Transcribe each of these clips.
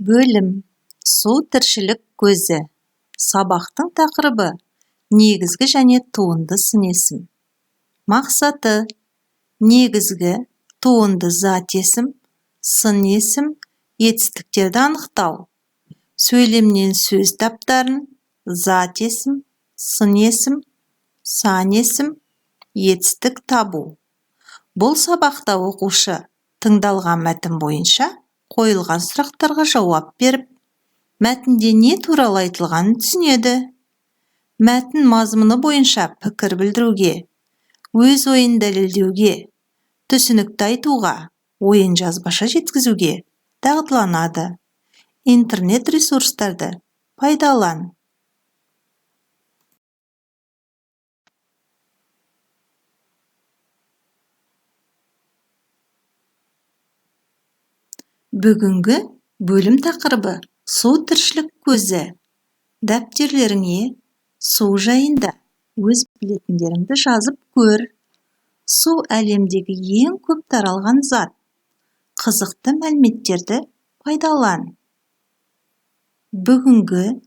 Бөлім су тіршілік көзі. Сабақтың тақырыбы негізгі және туынды сын есім. Мақсаты негізгі, туынды зат есім, сын есім, етістіктерді анықтау. Сөйлемнен сөз таптарын зат есім, сын есім, сан есім, етістік табу. Бұл сабақта оқушы тыңдалған мәтін бойынша қойылған сұрақтарға жауап беріп, мәтінде не туралы айтылғанын түсінеді. Мәтін мазмұны бойынша пікір білдіруге, өз ойын дәлелдеуге, түсінікті айтуға, ойын жазбаша жеткізуге дағдыланады. Интернет ресурстарды пайдалан. Бүгінгі бөлім тақырыбы су тіршілік көзі. Дәптерлеріңе су жайында өз білетіндеріңді жазып көр. Су әлемдегі ең көп таралған зат. Қызықты мәліметтерді пайдалан. Бүгінгі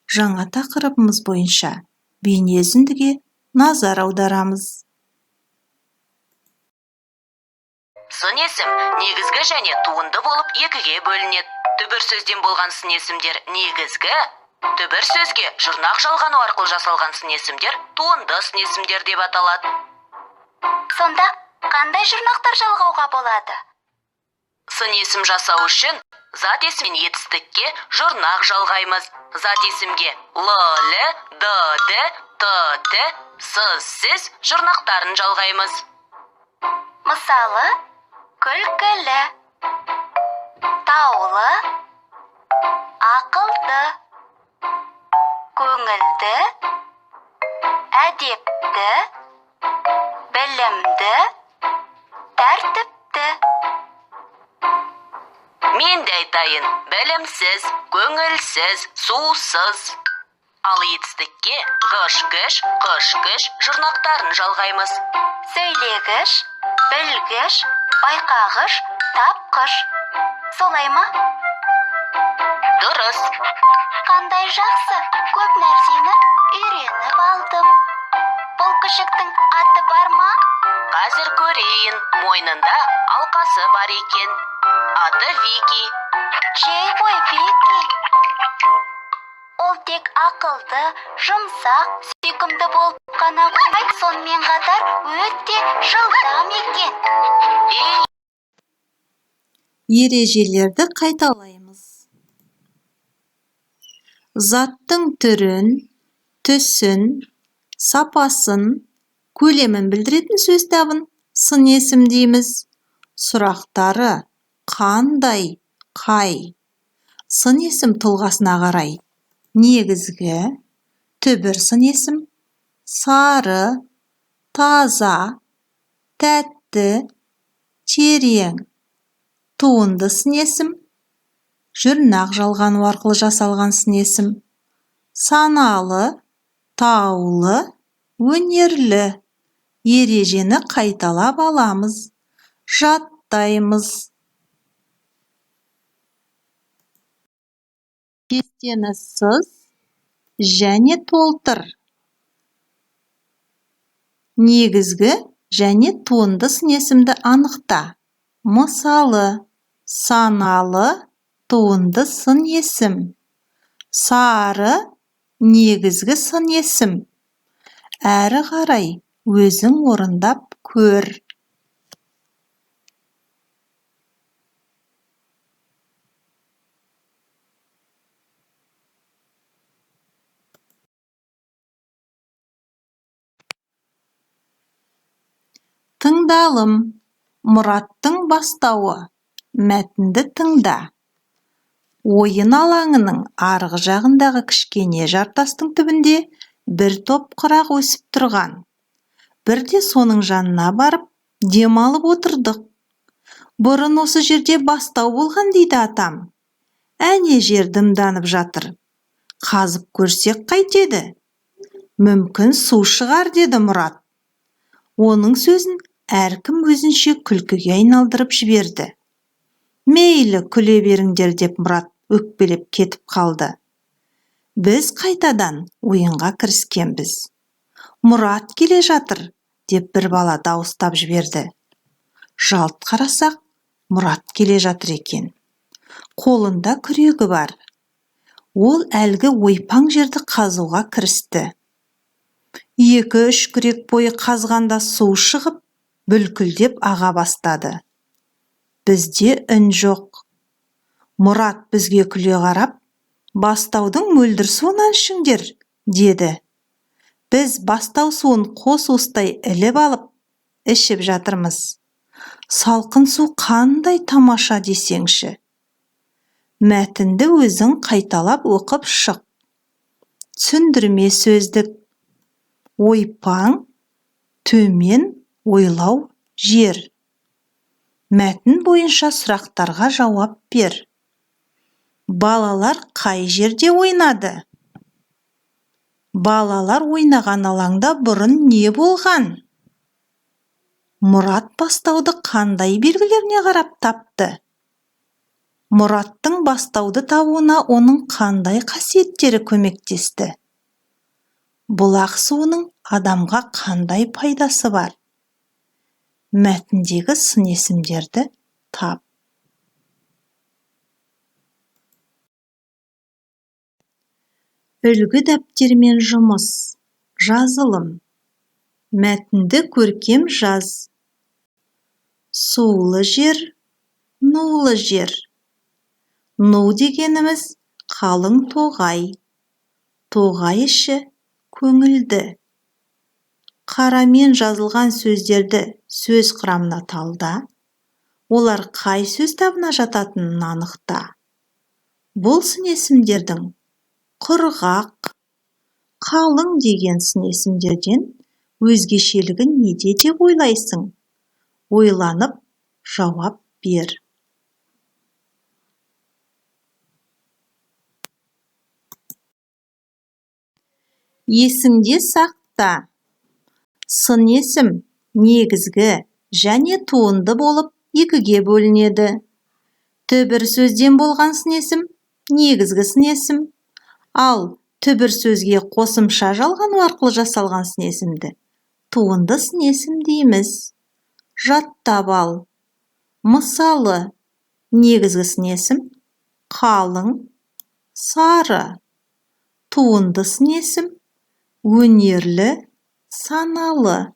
жаңа тақырыбымыз бойынша бейне үзіндіге назар аударамыз. Сын есім негізгі және туынды болып екіге бөлінеді. Түбір сөзден болған сын есімдер негізгі, түбір сөзге жұрнақ жалғану арқылы жасалған сын есімдер туынды сын есімдер деп аталады. Сонда қандай жұрнақтар жалғауға болады? Сын есім жасау үшін зат есім мен етістікке жұрнақ жалғаймыз. Зат есімге л, д, т, с жұрнақтарын жалғаймыз. Мысалы, күлкілі, таулы, ақылды, көңілді, әдепті, білімді, тәртіпті. Мен де айтайын, білімсіз, көңілсіз, сусыз. Ал етістікке ғыш-гіш, қыш-кіш жұрнақтарын жалғаймыз. Сөйлегіш, білгіш, байқағыш, тапқыш. Солай ма? Дұрыс. Қандай жақсы, көп нәрсені үйреніп алдым. Бұл күшіктің аты бар ма? Қазір көрейін, мойнында алқасы бар екен. Аты Вики. Жей ғой, Вики. Ол тек ақылды, жұмсақ, сүйкімді болып қана қоймай, сонымен қатар өте жылдам екен. Ережелерді қайталаймыз. Заттың түрін, түсін, сапасын, көлемін білдіретін сөз табын сын есім дейміз. Сұрақтары қандай, қай. Сын есім тұлғасына қарай. Негізгі, түбір сын есім, сары, таза, тәтті, терең. Туынды сын есім, жұрнақ жалғану арқылы жасалған сын есім. Саналы, таулы, өнерлі. Ережені қайталап аламыз, жаттаймыз. Кестені сыз және толтыр. Негізгі және туынды сын есімді анықта. Мысалы, саналы, туынды сын есім. Сары, негізгі сын есім. Әрі қарай өзің орындап көр. Тыңдалым. Мұраттың бастауы. Мәтінді тыңда. Ойын алаңының арғы жағындағы кішкене жартастың түбінде бір топ құрақ өсіп тұрған. Бірде соның жанына барып, демалып отырдық. Бұрын осы жерде бастау болған дейді атам. Әне жер дымданып жатыр. Қазып көрсек қайтеді? Мүмкін су шығар, деді Мұрат. Оның сөзін әркім өзінше күлкіге айналдырып жіберді. Мейлі күле беріңдер деп Мұрат өкпелеп кетіп қалды. Біз қайтадан ойынға кіріскенбіз. Мұрат келе жатыр, деп бір бала дауыстап жіберді. Жалт қарасақ, Мұрат келе жатыр екен. Қолында күрегі бар. Ол әлгі ойпаң жерді қазуға кірісті. 2-3 күрек бойы қазғанда су шығып, бүлкілдеп аға бастады. Бізде үн жоқ. Мұрат бізге күле қарап, бастаудың мөлдір суынан ішіңдер, деді. Біз бастау суын қос уыстай іліп алып, ішіп жатырмыз. Салқын су қандай тамаша десеңші. Мәтінді өзің қайталап оқып шық. Түсіндірме сөздік. Ойпаң, төмен, ойлау, жер. Мәтін бойынша сұрақтарға жауап бер. Балалар қай жерде ойнады? Балалар ойнаған алаңда бұрын не болған? Мұрат бастауды қандай белгілеріне қарап тапты? Мұраттың бастауды табуына оның қандай қасиеттері көмектесті? Бұлақ суының адамға қандай пайдасы бар? Мәтіндегі сын есімдерді тап. Үлгі дәптермен жұмыс. Жазылым. Мәтінді көркем жаз. Сулы жер, нулы жер. Ну дегеніміз қалың тоғай. Тоғай іші көңілді. Қарамен жазылған сөздерді сөз құрамына талда. Олар қай сөз табына жататынын анықта. Бұл сын есімдердің құрғақ, қалың деген сын есімдерден өзгешелігі неде деп ойлайсың? Ойланып, жауап бер. Есіңде сақта. Сын есім негізгі және туынды болып екіге бөлінеді. Түбір сөзден болған сын есім негізгі сын есім. Ал түбір сөзге қосымша жалғану арқылы жасалған сын есімді туынды сын есім дейміз. Жаттап ал. Мысалы, негізгі сын есім қалың, сары. Туынды сын есім өнерлі, саналы.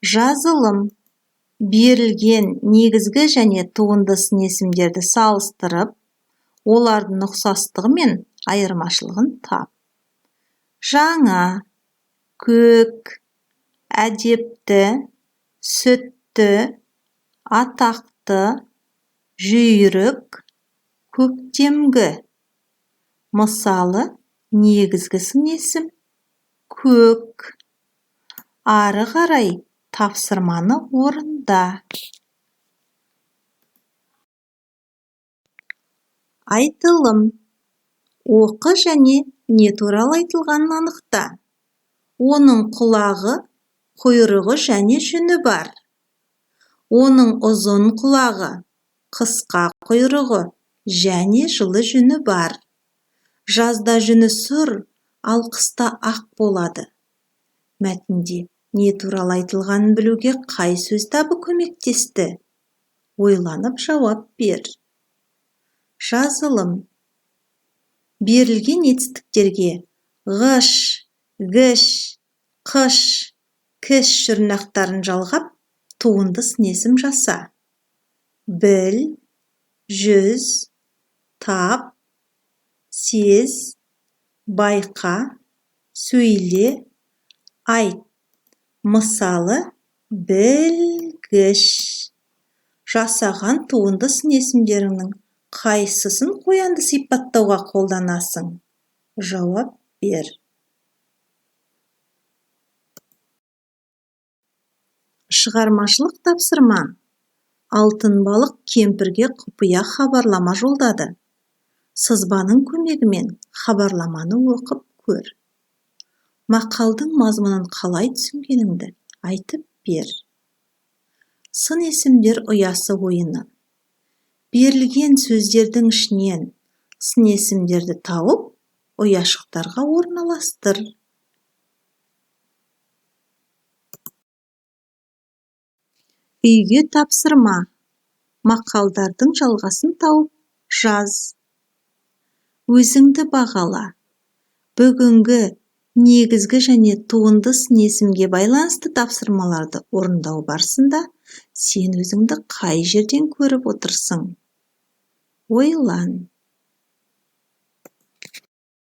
Жазылым. Берілген негізгі және туынды сын есімдерді салыстырып, олардың ұқсастығы мен айырмашылығын тап. Жаңа, көк, әдепті, сүтті, атақты, жүйрік, көктемгі. Мысалы, негізгі сын есім көк. Ары қарай тапсырманы орында. Айтылым. Оқы және не туралы айтылғанын анықта. Оның құлағы, құйрығы және жүні бар. Оның ұзын құлағы, қысқа құйрығы және жылы жүні бар. Жазда жүні сұр, ал қыста ақ болады. Мәтінде не туралы айтылғанын білуге қай сөз табы көмектесті? Ойланып жауап бер. Жазылым. Берілген етістіктерге ғыш, гіш, қыш, кіш жұрнақтарын жалғап, туынды сын есім жаса. Біл, жүз, тап, сез, байқа, сөйле, айт. Мысалы, білгіш. Жасаған туынды сын есімдерінің қайсысын қоянды сипаттауға қолданасың? Жауап бер. Шығармашылық тапсырма. Алтын балық кемпірге құпия хабарлама жолдады. Сызбаның көмегімен хабарламаны оқып көр. Мақалдың мазмұнын қалай түсінгеніңді айтып бер. сын есімдер ұясы ойыны. Берілген сөздердің ішінен сын есімдерді тауып, ұяшықтарға орналастыр. Үйге тапсырма. Мақалдардың жалғасын тауып жаз. Өзіңді бағала. Бүгінгі негізгі және туынды сын есімге байланысты тапсырмаларды орындау барысында сен өзіңді қай жерден көріп отырсың? Ойлан.